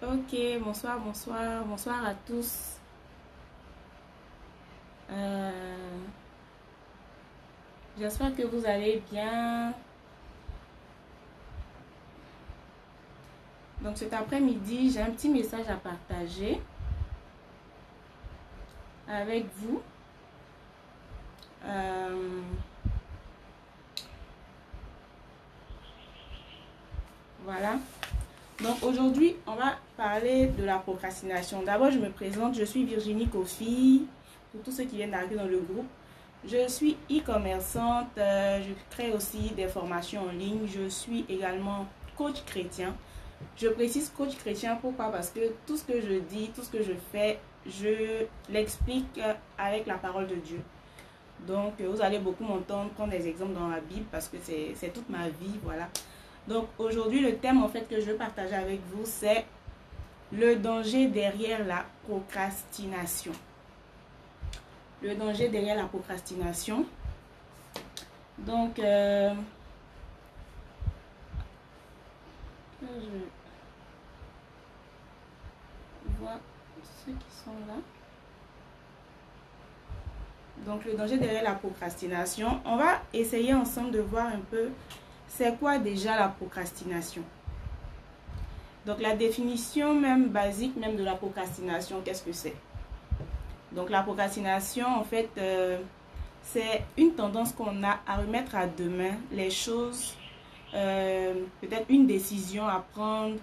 Ok, bonsoir, bonsoir, bonsoir à tous. Euh, J'espère que vous allez bien. Donc cet après-midi, j'ai un petit message à partager avec vous. Euh, voilà. Donc aujourd'hui, on va parler de la procrastination. D'abord, je me présente, je suis Virginie Kofi, pour tous ceux qui viennent d'arriver dans le groupe. Je suis e-commerçante, je crée aussi des formations en ligne. Je suis également coach chrétien. Je précise coach chrétien, pourquoi? Parce que tout ce que je dis, tout ce que je fais, je l'explique avec la parole de Dieu. Donc, vous allez beaucoup m'entendre prendre des exemples dans la Bible parce que c'est toute ma vie, voilà. Donc, aujourd'hui, le thème en fait que je veux partager avec vous, c'est le danger derrière la procrastination. Le danger derrière la procrastination. Donc, je vois ceux qui sont là. Donc, le danger derrière la procrastination. On va essayer ensemble de voir un peu c'est quoi déjà la procrastination. Donc, la définition même basique même de la procrastination, qu'est-ce que c'est? Donc, la procrastination, en fait, c'est une tendance qu'on a à remettre à demain les choses, peut-être une décision à prendre,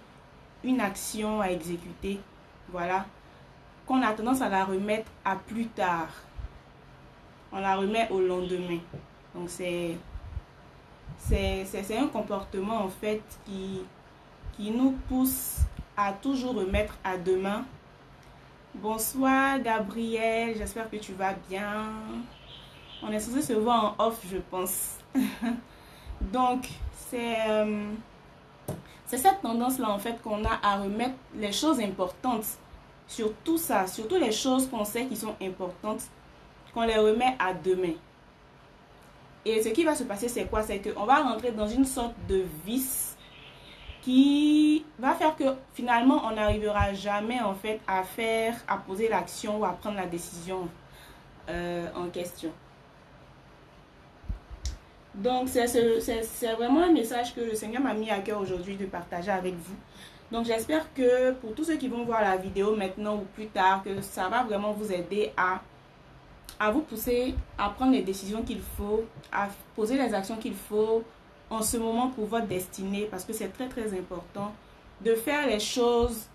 une action à exécuter, voilà, qu'on a tendance à la remettre à plus tard. On la remet au lendemain. Donc, c'est un comportement, en fait, qui nous pousse à toujours remettre à demain. Bonsoir, Gabriel, j'espère que tu vas bien. On est censé se voir en off, je pense. Donc, c'est cette tendance-là, en fait, qu'on a à remettre les choses importantes sur tout ça, surtout les choses qu'on sait qui sont importantes, qu'on les remet à demain. Et ce qui va se passer, c'est quoi? C'est qu'on va rentrer dans une sorte de vice qui va faire que finalement, on n'arrivera jamais, en fait, à poser l'action ou à prendre la décision en question. Donc, c'est vraiment un message que le Seigneur m'a mis à cœur aujourd'hui de partager avec vous. Donc, j'espère que pour tous ceux qui vont voir la vidéo maintenant ou plus tard, que ça va vraiment vous aider à vous pousser à prendre les décisions qu'il faut, à poser les actions qu'il faut en ce moment pour votre destinée, parce que c'est très, très important de faire les choses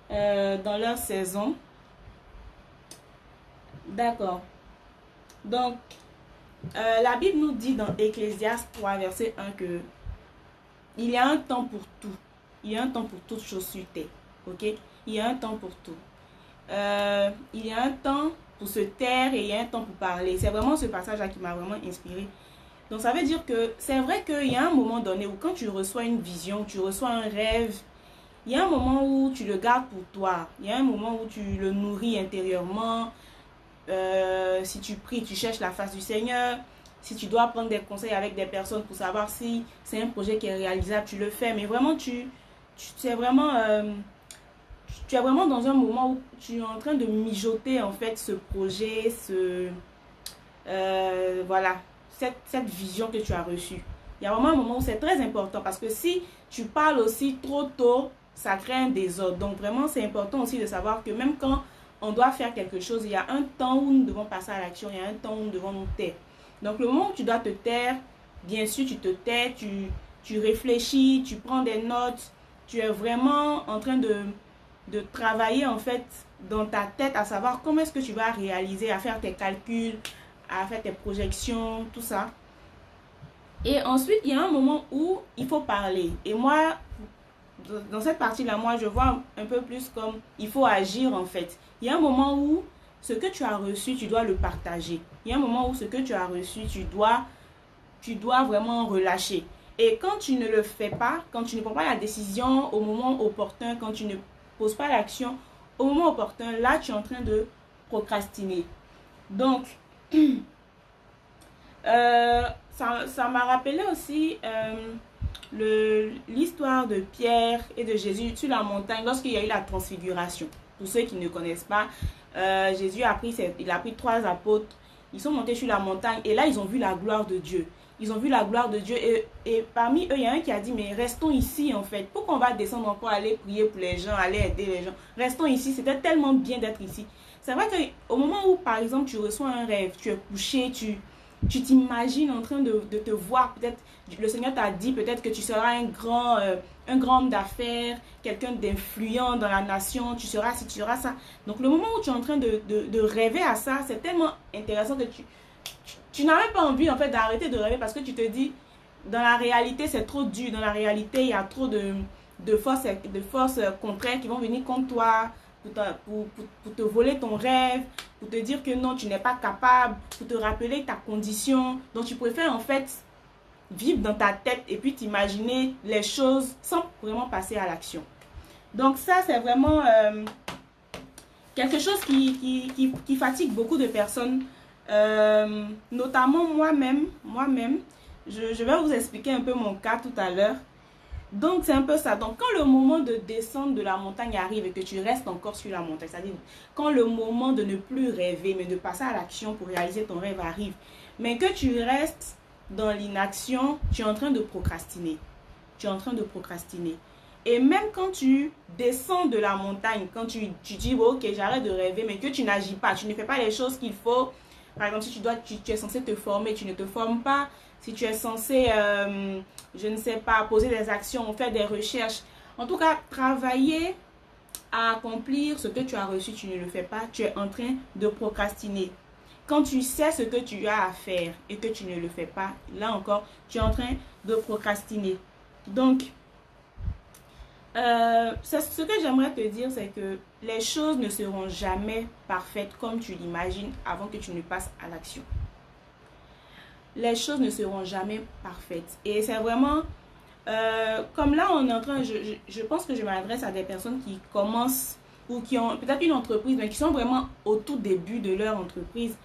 dans leur saison. D'accord. Donc, la Bible nous dit dans Ecclésiaste 3, verset 1 que il y a un temps pour tout. Il y a un temps pour toute chose sur terre. Ok? Il y a un temps pour tout. Il y a un temps pour se taire et il y a un temps pour parler. C'est vraiment ce passage-là qui m'a vraiment inspiré. Donc, ça veut dire que c'est vrai qu'il y a un moment donné où quand tu reçois une vision, tu reçois un rêve, il y a un moment où tu le gardes pour toi. Il y a un moment où tu le nourris intérieurement. Si tu pries, tu cherches la face du Seigneur. Si tu dois prendre des conseils avec des personnes pour savoir si c'est un projet qui est réalisable, tu le fais. Mais vraiment, tu es vraiment, tu es vraiment dans un moment où tu es en train de mijoter en fait ce projet, voilà, cette vision que tu as reçue. Il y a vraiment un moment où c'est très important parce que si tu parles aussi trop tôt, ça crée un désordre. Donc vraiment, c'est important aussi de savoir que même quand on doit faire quelque chose, il y a un temps où nous devons passer à l'action, il y a un temps où nous devons nous taire. Donc le moment où tu dois te taire, bien sûr, tu te tais, tu réfléchis, tu prends des notes, tu es vraiment en train de travailler en fait dans ta tête à savoir comment est-ce que tu vas réaliser, à faire tes calculs, à faire tes projections, tout ça. Et ensuite, il y a un moment où il faut parler. Et moi, dans cette partie-là, moi, je vois un peu plus comme il faut agir en fait. Il y a un moment où ce que tu as reçu, tu dois le partager. Il y a un moment où ce que tu as reçu, tu dois vraiment relâcher. Et quand tu ne le fais pas, quand tu ne prends pas la décision au moment opportun, quand tu ne poses pas l'action au moment opportun, là, tu es en train de procrastiner. Donc, ça m'a rappelé aussi l'histoire de Pierre et de Jésus sur la montagne lorsqu'il y a eu la transfiguration. Pour ceux qui ne connaissent pas, Jésus il a pris 3 apôtres, ils sont montés sur la montagne et là ils ont vu la gloire de Dieu. Ils ont vu la gloire de Dieu et parmi eux, il y a un qui a dit, mais restons ici en fait. Pourquoi on va descendre encore, aller prier pour les gens, aller aider les gens? Restons ici, c'était tellement bien d'être ici. C'est vrai qu'au moment où, par exemple, tu reçois un rêve, tu es couché, tu t'imagines en train de te voir. Peut-être, le Seigneur t'a dit peut-être que tu seras un grand homme d'affaires, quelqu'un d'influent dans la nation, tu seras ci, tu seras ça. Donc le moment où tu es en train de rêver à ça, c'est tellement intéressant que tu n'as même pas envie en fait d'arrêter de rêver parce que tu te dis, dans la réalité c'est trop dur, dans la réalité il y a trop de forces contraires qui vont venir contre toi pour te voler ton rêve, pour te dire que non, tu n'es pas capable, pour te rappeler ta condition. Donc tu préfères en fait vivre dans ta tête et puis t'imaginer les choses sans vraiment passer à l'action. Donc ça c'est vraiment quelque chose qui fatigue beaucoup de personnes. Notamment moi-même, je vais vous expliquer un peu mon cas tout à l'heure. Donc c'est un peu ça. Donc quand le moment de descendre de la montagne arrive et que tu restes encore sur la montagne, c'est-à-dire quand le moment de ne plus rêver mais de passer à l'action pour réaliser ton rêve arrive, mais que tu restes dans l'inaction, tu es en train de procrastiner. Tu es en train de procrastiner. Et même quand tu descends de la montagne, quand tu dis ok j'arrête de rêver mais que tu n'agis pas, tu ne fais pas les choses qu'il faut. Par exemple, si tu es censé te former, tu ne te formes pas. Si tu es censé, je ne sais pas, poser des actions, faire des recherches. En tout cas, travailler à accomplir ce que tu as reçu, tu ne le fais pas. Tu es en train de procrastiner. Quand tu sais ce que tu as à faire et que tu ne le fais pas, là encore, tu es en train de procrastiner. Donc, ce que j'aimerais te dire, c'est que les choses ne seront jamais parfaites comme tu l'imagines avant que tu ne passes à l'action. Les choses ne seront jamais parfaites. Et c'est vraiment, comme là on est en train, je pense que je m'adresse à des personnes qui commencent ou qui ont peut-être une entreprise, mais qui sont vraiment au tout début de leur entreprise,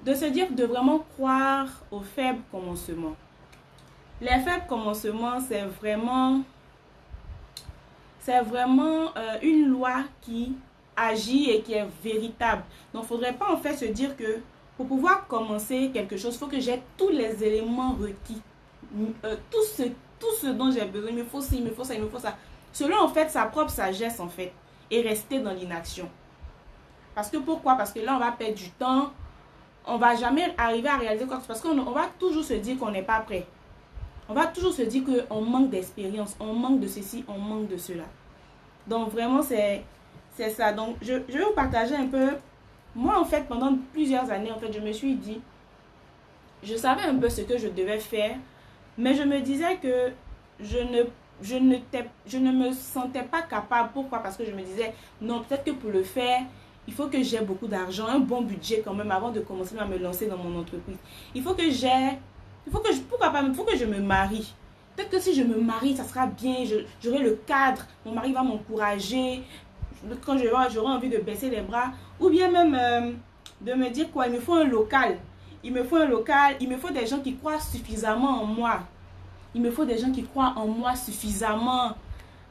de se dire, de vraiment croire aux faibles commencements. Les faibles commencements, c'est vraiment une loi qui agit et qui est véritable. Donc, il ne faudrait pas en fait se dire que pour pouvoir commencer quelque chose, il faut que j'ai tous les éléments requis. Tout ce dont j'ai besoin, il me faut ci, il me faut ça, il me faut ça. Selon en fait sa propre sagesse en fait. Et rester dans l'inaction. Parce que pourquoi? Parce que là, on va perdre du temps. On ne va jamais arriver à réaliser quoi que ce soit. Parce qu'on va toujours se dire qu'on n'est pas prêt. On va toujours se dire qu'on manque d'expérience, on manque de ceci, on manque de cela. Donc vraiment, c'est ça. Donc je vais vous partager un peu. Moi, en fait, pendant plusieurs années, en fait, je me suis dit, je savais un peu ce que je devais faire, mais je me disais que je ne me sentais pas capable. Pourquoi? Parce que je me disais, non, peut-être que pour le faire, il faut que j'ai beaucoup d'argent, un bon budget quand même avant de commencer à me lancer dans mon entreprise. Il faut que je me marie. Peut-être que si je me marie, ça sera bien, j'aurai le cadre, mon mari va m'encourager. Quand j'aurai envie de baisser les bras. Ou bien même de me dire quoi, il me faut un local. Il me faut un local, il me faut des gens qui croient suffisamment en moi. Il me faut des gens qui croient en moi suffisamment.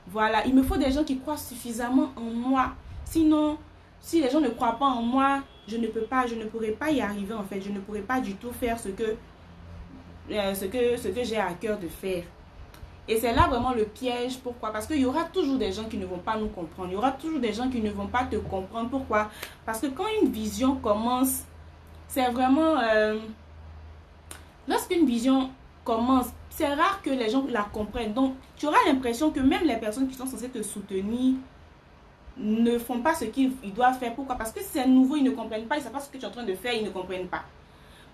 Voilà, il me faut des gens qui croient suffisamment en moi. Sinon, si les gens ne croient pas en moi, je ne pourrai pas y arriver en fait. Je ne pourrai pas du tout faire ce que j'ai à cœur de faire. Et c'est là vraiment le piège. Pourquoi? Parce qu'il y aura toujours des gens qui ne vont pas nous comprendre. Il y aura toujours des gens qui ne vont pas te comprendre. Pourquoi? Parce que quand une vision commence, c'est vraiment... lorsqu'une vision commence, c'est rare que les gens la comprennent. Donc, tu auras l'impression que même les personnes qui sont censées te soutenir ne font pas ce qu'ils doivent faire. Pourquoi? Parce que c'est nouveau, ils ne comprennent pas. Ils ne savent pas ce que tu es en train de faire, ils ne comprennent pas.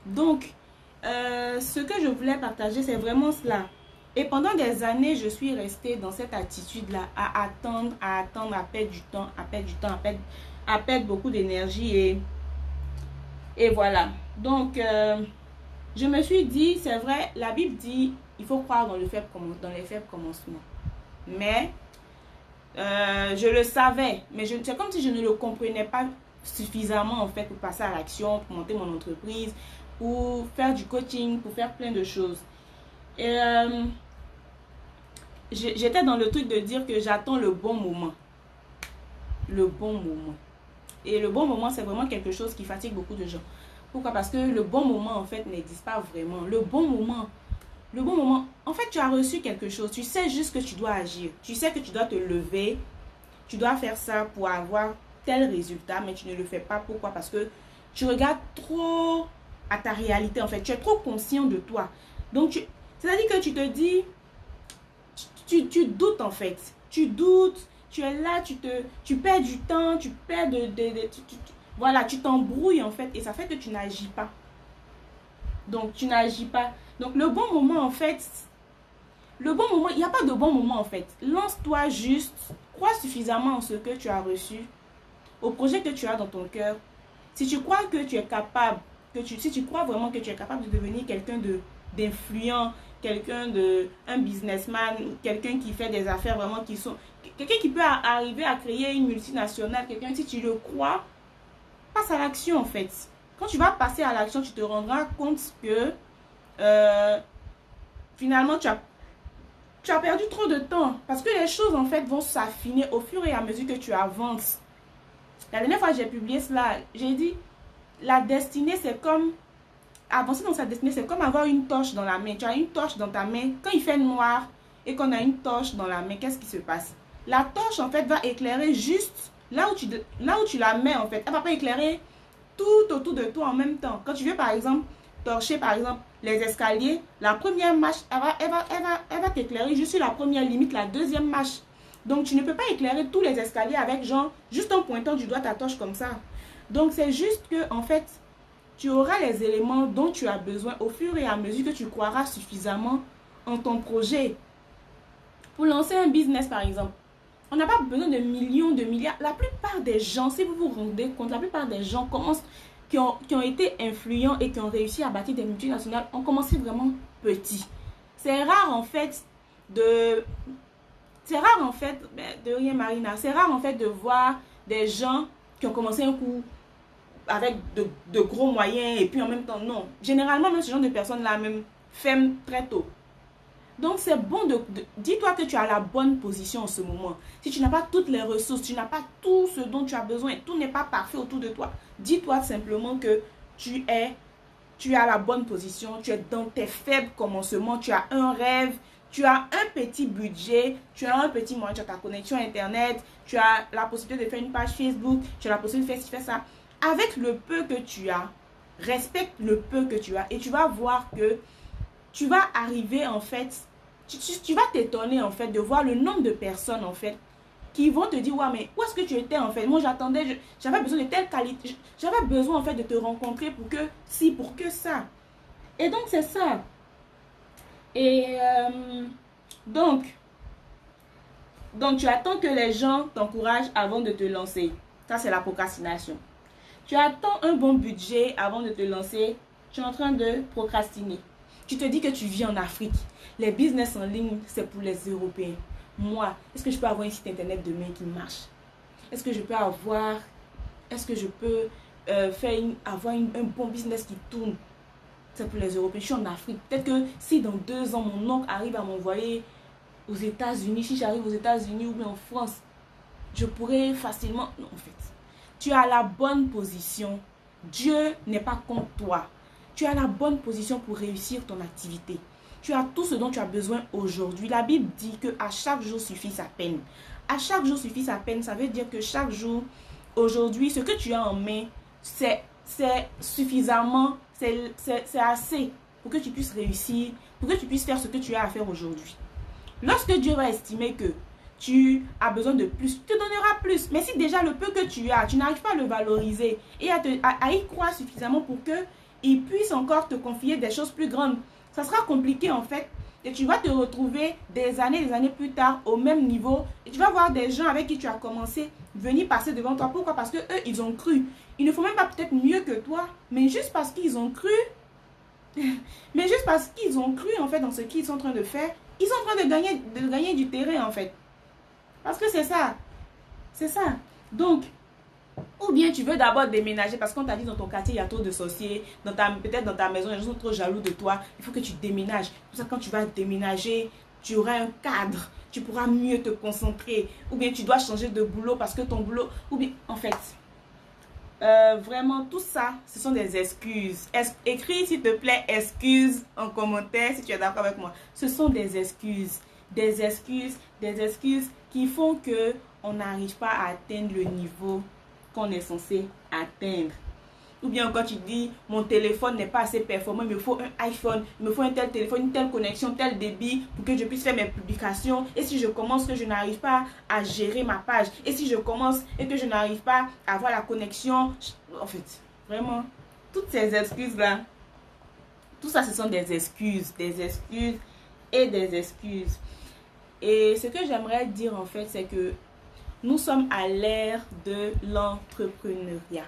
Donc, ce que je voulais partager, c'est vraiment cela. Et pendant des années, je suis restée dans cette attitude-là, à attendre, à perdre du temps, à perdre beaucoup d'énergie. Et voilà. Donc, je me suis dit, c'est vrai, la Bible dit, il faut croire dans les faibles commencements. Mais, je le savais, mais c'est comme si je ne le comprenais pas suffisamment, en fait, pour passer à l'action, pour monter mon entreprise, pour faire du coaching, pour faire plein de choses. Et j'étais dans le truc de dire que j'attends le bon moment. Le bon moment. Et le bon moment, c'est vraiment quelque chose qui fatigue beaucoup de gens. Pourquoi? Parce que le bon moment, en fait, n'existe pas vraiment. Le bon moment, en fait, tu as reçu quelque chose. Tu sais juste que tu dois agir. Tu sais que tu dois te lever. Tu dois faire ça pour avoir tel résultat, mais tu ne le fais pas. Pourquoi? Parce que tu regardes trop à ta réalité, en fait. Tu es trop conscient de toi. Donc, c'est-à-dire que tu te dis, tu doutes, en fait. Tu doutes, tu es là, tu perds du temps, tu perds voilà, tu t'embrouilles, en fait, et ça fait que tu n'agis pas. Donc, tu n'agis pas. Donc, le bon moment, en fait, le bon moment, il n'y a pas de bon moment, en fait. Lance-toi juste, crois suffisamment en ce que tu as reçu, au projet que tu as dans ton cœur. Si tu crois que tu es capable, si tu crois vraiment que tu es capable de devenir quelqu'un d'influent, un businessman, quelqu'un qui fait des affaires vraiment quelqu'un qui peut arriver à créer une multinationale, quelqu'un, si tu le crois, passe à l'action, en fait. Quand tu vas passer à l'action, tu te rendras compte que finalement, tu as perdu trop de temps. Parce que les choses, en fait, vont s'affiner au fur et à mesure que tu avances. La dernière fois que j'ai publié cela, j'ai dit, la destinée, c'est comme, avancer dans sa destinée, c'est comme avoir une torche dans la main. Tu as une torche dans ta main. Quand il fait noir et qu'on a une torche dans la main, qu'est-ce qui se passe? La torche, en fait, va éclairer juste là où tu la mets, en fait. Elle ne va pas éclairer tout autour de toi en même temps. Quand tu veux, par exemple, torcher, par exemple, les escaliers, la première marche, elle va t'éclairer juste sur la première limite, la deuxième marche. Donc, tu ne peux pas éclairer tous les escaliers avec, genre, juste en pointant du doigt ta torche comme ça. Donc, c'est juste que, en fait, tu auras les éléments dont tu as besoin au fur et à mesure que tu croiras suffisamment en ton projet. Pour lancer un business, par exemple, on n'a pas besoin de millions, de milliards. La plupart des gens, si vous vous rendez compte, la plupart des gens qui ont été influents et qui ont réussi à bâtir des multinationales ont commencé vraiment petits. C'est rare, en fait, de rien, Marina. C'est rare, en fait, de voir des gens qui ont commencé un coup avec de gros moyens et puis en même temps, non. Généralement, même ce genre de personnes-là, même, ferment très tôt. Donc, c'est bon dis-toi que tu as la bonne position en ce moment. Si tu n'as pas toutes les ressources, tu n'as pas tout ce dont tu as besoin, tout n'est pas parfait autour de toi, dis-toi simplement que tu as la bonne position, tu es dans tes faibles commencements, tu as un rêve, tu as un petit budget, tu as un petit moyen, tu as ta connexion Internet, tu as la possibilité de faire une page Facebook, tu as la possibilité de faire ça. Avec le peu que tu as, respecte le peu que tu as et tu vas voir que tu vas arriver, en fait, tu vas t'étonner, en fait, de voir le nombre de personnes, en fait, qui vont te dire, ouais, mais où est-ce que tu étais, en fait? Moi, j'avais besoin de telle qualité, j'avais besoin, en fait, de te rencontrer pour que ça. Et donc, c'est ça. Et donc, tu attends que les gens t'encouragent avant de te lancer. Ça, c'est la procrastination. Tu attends un bon budget avant de te lancer. Tu es en train de procrastiner. Tu te dis que tu vis en Afrique. Les business en ligne, c'est pour les Européens. Moi, est-ce que je peux avoir un site internet demain qui marche? Est-ce que je peux avoir un bon business qui tourne? C'est pour les Européens. Je suis en Afrique. Peut-être que si dans 2 ans, mon oncle arrive à m'envoyer aux États-Unis, si j'arrive aux États-Unis ou bien en France, je pourrais facilement... Non, en fait, tu as la bonne position. Dieu n'est pas contre toi. Tu as la bonne position pour réussir ton activité. Tu as tout ce dont tu as besoin aujourd'hui. La Bible dit qu'à chaque jour suffit sa peine. À chaque jour suffit sa peine. Ça veut dire que chaque jour, aujourd'hui, ce que tu as en main, c'est suffisamment, c'est assez pour que tu puisses réussir, pour que tu puisses faire ce que tu as à faire aujourd'hui. Lorsque Dieu va estimer que tu as besoin de plus, tu te donneras plus. Mais si déjà le peu que tu as, tu n'arrives pas à le valoriser et à y croire suffisamment pour qu'il puisse encore te confier des choses plus grandes, ça sera compliqué, en fait. Et tu vas te retrouver des années plus tard au même niveau. Et tu vas voir des gens avec qui tu as commencé venir passer devant toi. Pourquoi? Parce que eux, ils ont cru. Ils ne font même pas peut-être mieux que toi, mais juste parce qu'ils ont cru. Mais juste parce qu'ils ont cru, en fait, dans ce qu'ils sont en train de faire, ils sont en train de gagner du terrain, en fait. Parce que c'est ça. C'est ça. Donc, ou bien tu veux d'abord déménager parce qu'on t'a dit dans ton quartier il y a trop de sorciers, peut-être dans ta maison les gens sont trop jaloux de toi, il faut que tu déménages. Pour ça, quand tu vas déménager, tu auras un cadre, tu pourras mieux te concentrer, ou bien tu dois changer de boulot parce que ton boulot, ou bien, en fait, vraiment, tout ça, ce sont des excuses. Écris, s'il te plaît, excuses en commentaire si tu es d'accord avec moi. Ce sont des excuses. Des excuses qui font que on n'arrive pas à atteindre le niveau qu'on est censé atteindre. Ou bien quand tu dis, mon téléphone n'est pas assez performant, il me faut un iPhone, il me faut un tel téléphone, une telle connexion, tel débit pour que je puisse faire mes publications. Et si je commence que je n'arrive pas à gérer ma page, et si je commence et que je n'arrive pas à avoir la connexion, en fait, vraiment, toutes ces excuses-là, tout ça, ce sont des excuses et des excuses. Et ce que j'aimerais dire en fait, c'est que nous sommes à l'ère de l'entrepreneuriat.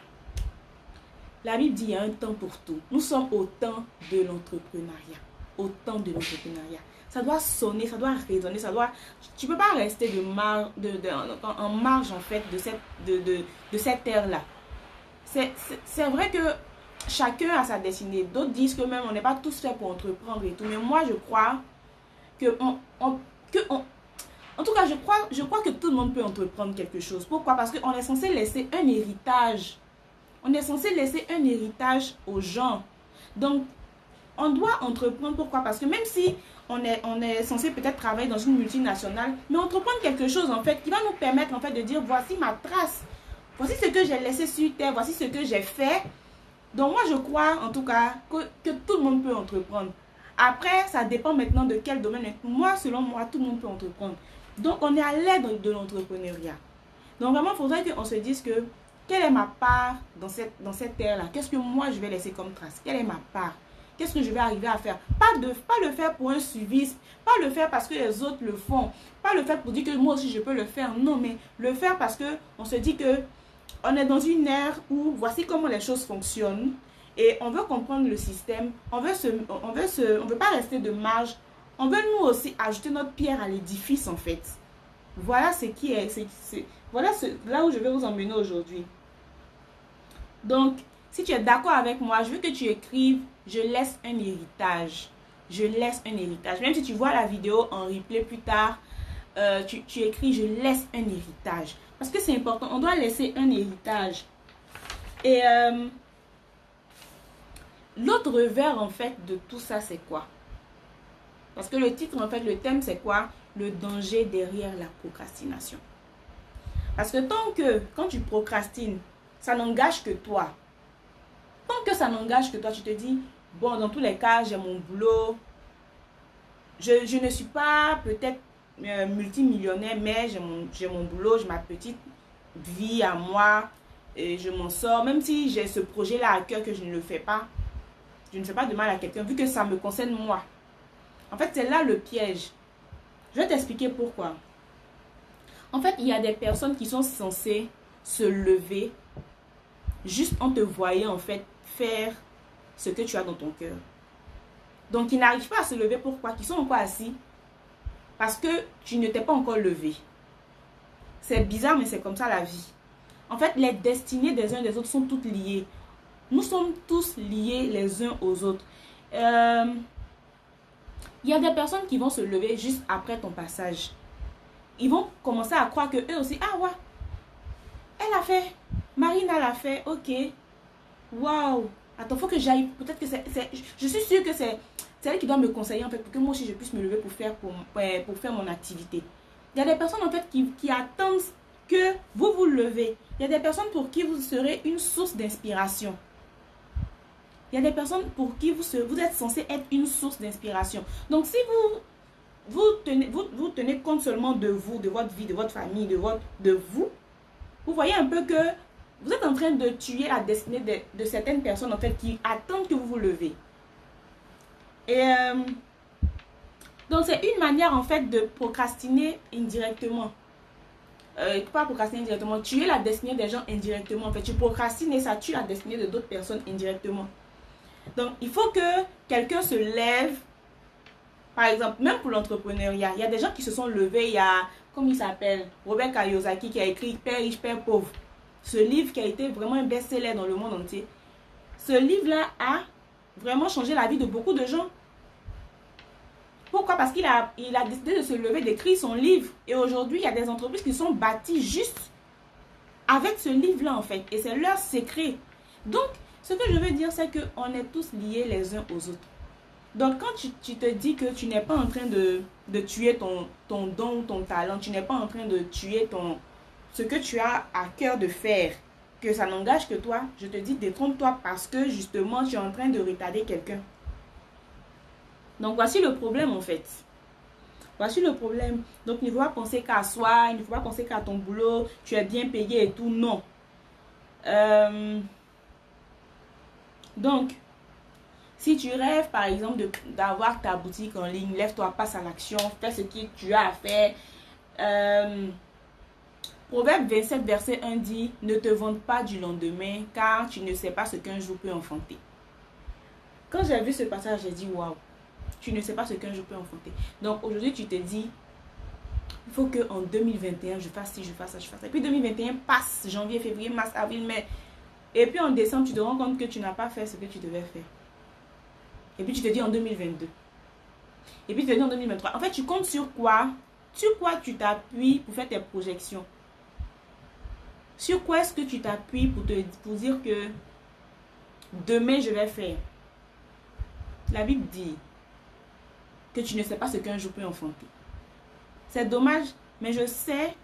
La Bible dit qu'il y a un temps pour tout. Nous sommes au temps de l'entrepreneuriat. Au temps de l'entrepreneuriat. Ça doit sonner, ça doit résonner, ça doit... Tu ne peux pas rester en marge en fait de cette ère-là. C'est vrai que chacun a sa destinée. D'autres disent que même on n'est pas tous faits pour entreprendre et tout. Mais moi, je crois que en tout cas, je crois que tout le monde peut entreprendre quelque chose. Pourquoi? Parce qu'on est censé laisser un héritage. On est censé laisser un héritage aux gens. Donc, on doit entreprendre. Pourquoi? Parce que même si on est censé peut-être travailler dans une multinationale, mais entreprendre quelque chose, en fait, qui va nous permettre, en fait, de dire, voici ma trace. Voici ce que j'ai laissé sur terre. Voici ce que j'ai fait. Donc, moi, je crois, en tout cas, que tout le monde peut entreprendre. Après, ça dépend maintenant de quel domaine. Moi, selon moi, tout le monde peut entreprendre. Donc, on est à l'aide de l'entrepreneuriat. Donc, vraiment, il faudrait qu'on se dise que quelle est ma part dans cette ère-là? Qu'est-ce que moi, je vais laisser comme trace? Quelle est ma part? Qu'est-ce que je vais arriver à faire? Pas le faire pour un suivisme, pas le faire parce que les autres le font, pas le faire pour dire que moi aussi, je peux le faire. Non, mais le faire parce qu'on se dit que on est dans une ère où voici comment les choses fonctionnent et on veut comprendre le système. On veut pas rester de marge. On veut nous aussi ajouter notre pierre à l'édifice en fait. Voilà ce qui est, voilà là où je vais vous emmener aujourd'hui. Donc, si tu es d'accord avec moi, je veux que tu écrives « Je laisse un héritage ». Je laisse un héritage. Même si tu vois la vidéo en replay plus tard, tu écris « Je laisse un héritage ». Parce que c'est important, on doit laisser un héritage. Et l'autre revers en fait de tout ça, c'est quoi? Parce que le titre, en fait, le thème, c'est quoi? Le danger derrière la procrastination. Parce que quand tu procrastines, ça n'engage que toi. Tant que ça n'engage que toi, tu te dis, bon, dans tous les cas, j'ai mon boulot. Je ne suis pas peut-être multimillionnaire, mais j'ai mon boulot, j'ai ma petite vie à moi. Et je m'en sors. Même si j'ai ce projet-là à cœur que je ne le fais pas. Je ne fais pas de mal à quelqu'un, vu que ça me concerne moi. En fait, c'est là le piège. Je vais t'expliquer pourquoi. En fait, il y a des personnes qui sont censées se lever juste en te voyant, en fait, faire ce que tu as dans ton cœur. Donc, ils n'arrivent pas à se lever. Pourquoi? Ils sont encore assis. Parce que tu ne t'es pas encore levé. C'est bizarre, mais c'est comme ça la vie. En fait, les destinées des uns des autres sont toutes liées. Nous sommes tous liés les uns aux autres. Il y a des personnes qui vont se lever juste après ton passage. Ils vont commencer à croire que eux aussi, ah ouais, elle a fait, Marina l'a fait, ok, waouh, attends, faut que j'aille, peut-être que je suis sûre que c'est elle qui doit me conseiller en fait, pour que moi aussi je puisse me lever pour faire mon activité. Il y a des personnes en fait qui attendent que vous vous levez. Il y a des personnes pour qui vous serez une source d'inspiration. Il y a des personnes pour qui vous êtes censé être une source d'inspiration. Donc, si vous tenez compte seulement de vous, de votre vie, de votre famille, de vous voyez un peu que vous êtes en train de tuer la destinée de certaines personnes en fait qui attendent que vous vous levez. Et donc, c'est une manière en fait de procrastiner indirectement. Pas procrastiner indirectement, tuer la destinée des gens indirectement. En fait, tu procrastines et ça tue la destinée de d'autres personnes indirectement. Donc, il faut que quelqu'un se lève. Par exemple, même pour l'entrepreneuriat, il y a des gens qui se sont levés. Il y a, comment il s'appelle, Robert Kiyosaki qui a écrit Père riche, Père pauvre. Ce livre qui a été vraiment un best-seller dans le monde entier. Ce livre-là a vraiment changé la vie de beaucoup de gens. Pourquoi? Parce qu'il il a décidé de se lever, d'écrire son livre. Et aujourd'hui, il y a des entreprises qui sont bâties juste avec ce livre-là, en fait. Et c'est leur secret. Donc, ce que je veux dire, c'est qu'on est tous liés les uns aux autres. Donc, quand tu te dis que tu n'es pas en train de tuer ton don, ton talent, tu n'es pas en train de tuer ce que tu as à cœur de faire, que ça n'engage que toi, je te dis, détrompe-toi parce que justement, tu es en train de retarder quelqu'un. Donc, voici le problème, en fait. Voici le problème. Donc, il ne faut pas penser qu'à soi, il ne faut pas penser qu'à ton boulot, tu es bien payé et tout. Non. Donc, si tu rêves, par exemple, d'avoir ta boutique en ligne, lève-toi, passe à l'action, fais ce que tu as à faire. Proverbe 27, verset 1 dit, ne te vante pas du lendemain, car tu ne sais pas ce qu'un jour peut enfanter. Quand j'ai vu ce passage, j'ai dit, waouh, tu ne sais pas ce qu'un jour peut enfanter. Donc, aujourd'hui, tu te dis, il faut qu'en 2021, je fasse ci, je fasse ça, je fasse ça. Et puis 2021 passe, janvier, février, mars, avril, mai. Et puis en décembre, tu te rends compte que tu n'as pas fait ce que tu devais faire. Et puis tu te dis en 2022. Et puis tu te dis en 2023. En fait, tu comptes sur quoi? Sur quoi tu t'appuies pour faire tes projections? Sur quoi est-ce que tu t'appuies pour dire que demain je vais faire? La Bible dit que tu ne sais pas ce qu'un jour peut enfanter. C'est dommage, mais je sais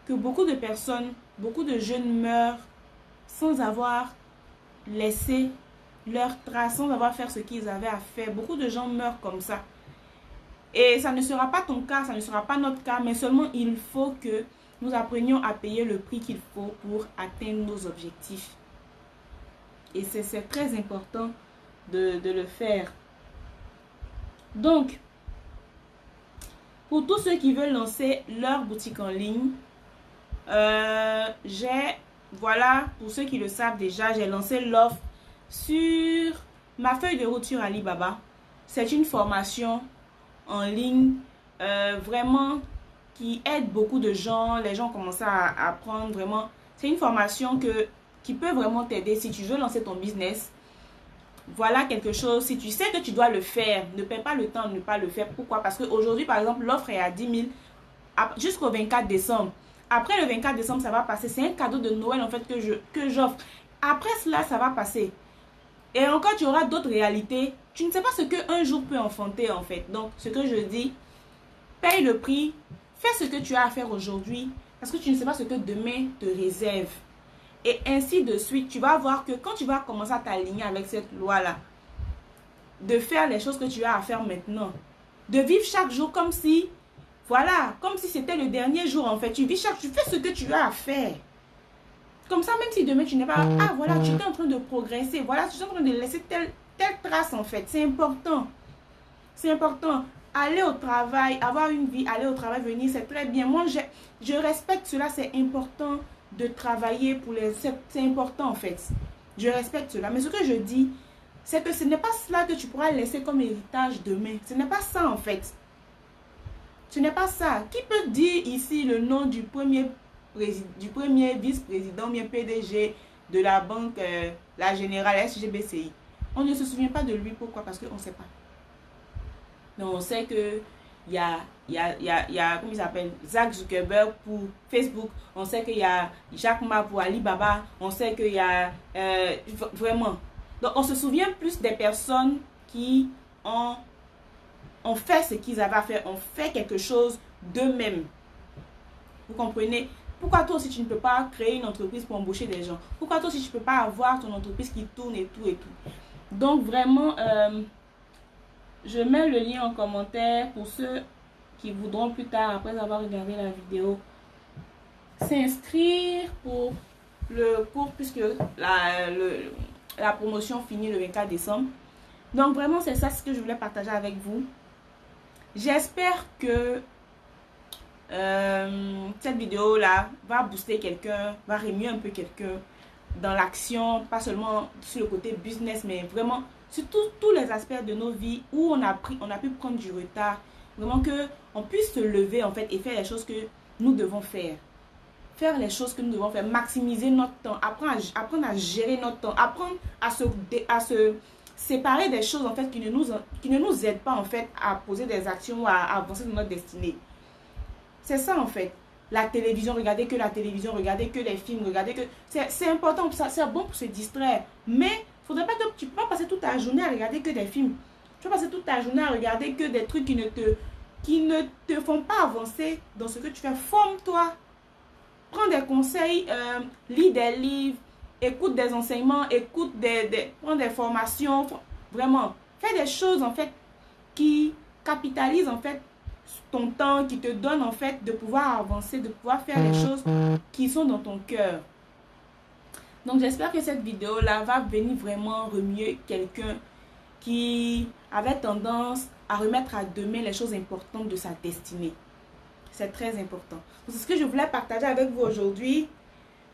que beaucoup de personnes, beaucoup de jeunes meurent sans avoir laissé leur trace, sans avoir fait ce qu'ils avaient à faire. Beaucoup de gens meurent comme ça. Et ça ne sera pas ton cas, ça ne sera pas notre cas, mais seulement il faut que nous apprenions à payer le prix qu'il faut pour atteindre nos objectifs. Et c'est très important de le faire. Donc, pour tous ceux qui veulent lancer leur boutique en ligne, voilà, pour ceux qui le savent déjà, j'ai lancé l'offre sur ma feuille de route sur Alibaba. C'est une formation en ligne vraiment qui aide beaucoup de gens. Les gens commencent à apprendre vraiment. C'est une formation qui peut vraiment t'aider si tu veux lancer ton business. Voilà quelque chose. Si tu sais que tu dois le faire, ne perds pas le temps de ne pas le faire. Pourquoi? Parce qu'aujourd'hui, par exemple, l'offre est à 10 000 jusqu'au 24 décembre. Après le 24 décembre, ça va passer. C'est un cadeau de Noël en fait que j'offre. Après cela, ça va passer. Et encore, tu auras d'autres réalités. Tu ne sais pas ce qu'un jour peut enfanter en fait. Donc, ce que je dis, paye le prix. Fais ce que tu as à faire aujourd'hui. Parce que tu ne sais pas ce que demain te réserve. Et ainsi de suite, tu vas voir que quand tu vas commencer à t'aligner avec cette loi-là, de faire les choses que tu as à faire maintenant, de vivre chaque jour comme si, voilà, comme si c'était le dernier jour en fait. Tu fais ce que tu as à faire. Comme ça, même si demain tu n'es pas, ah voilà, tu es en train de progresser, voilà, tu es en train de laisser telle trace en fait. C'est important. C'est important. Aller au travail, avoir une vie, aller au travail, venir, c'est très bien. Moi, je respecte cela, c'est important de travailler pour les... C'est important en fait. Je respecte cela. Mais ce que je dis, c'est que ce n'est pas cela que tu pourras laisser comme héritage demain. Ce n'est pas ça en fait. Ce n'est pas ça. Qui peut dire ici le nom du premier vice-président, bien PDG de la banque, la Générale SGBCI? On ne se souvient pas de lui. Pourquoi? Parce qu'on ne sait pas. Donc on sait que il y a comment il s'appelle, Zach Zuckerberg pour Facebook. On sait qu'il y a Jack Ma pour Alibaba. On sait qu'il y a vraiment. Donc on se souvient plus des personnes qui ont fait ce qu'ils avaient à faire, ont fait quelque chose d'eux-mêmes. Vous comprenez? Pourquoi toi aussi tu ne peux pas créer une entreprise pour embaucher des gens? Pourquoi toi aussi tu ne peux pas avoir ton entreprise qui tourne et tout et tout? Donc vraiment, je mets le lien en commentaire pour ceux qui voudront plus tard, après avoir regardé la vidéo, s'inscrire pour le cours puisque la promotion finit le 24 décembre. Donc vraiment, c'est ça ce que je voulais partager avec vous. J'espère que cette vidéo-là va booster quelqu'un, va remuer un peu quelqu'un dans l'action, pas seulement sur le côté business, mais vraiment sur tous les aspects de nos vies où on a pu prendre du retard. Vraiment qu'on puisse se lever en fait et faire les choses que nous devons faire. Faire les choses que nous devons faire, maximiser notre temps, apprendre à gérer notre temps, apprendre à séparer des choses en fait qui ne nous aident pas en fait à poser des actions ou à avancer dans notre destinée. C'est ça en fait. La télévision, regardez que la télévision, regardez que les films, regardez que... C'est important, c'est bon pour se distraire. Mais faudrait pas que tu peux pas passer toute ta journée à regarder que des films. Tu vas passer toute ta journée à regarder que des trucs qui ne te font pas avancer dans ce que tu fais. Forme-toi. Prends des conseils, lis des livres, écoute des enseignements, prends des formations. Vraiment, fais des choses en fait qui capitalisent en fait ton temps, qui te donne en fait de pouvoir avancer, de pouvoir faire les choses qui sont dans ton cœur. Donc j'espère que cette vidéo là va venir vraiment remuer quelqu'un qui avait tendance à remettre à demain les choses importantes de sa destinée. C'est très important. C'est ce que je voulais partager avec vous aujourd'hui.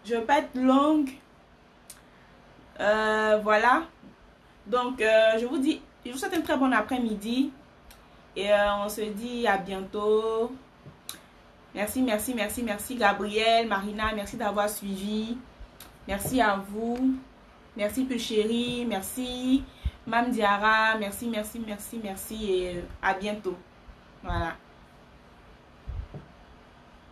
Je ne vais pas être longue. Voilà. Donc je vous souhaite un très bon après-midi. Et on se dit à bientôt. Merci Gabriel, Marina, merci d'avoir suivi. Merci à vous. Merci Pulchéri, merci Mam Diara, merci et à bientôt. Voilà.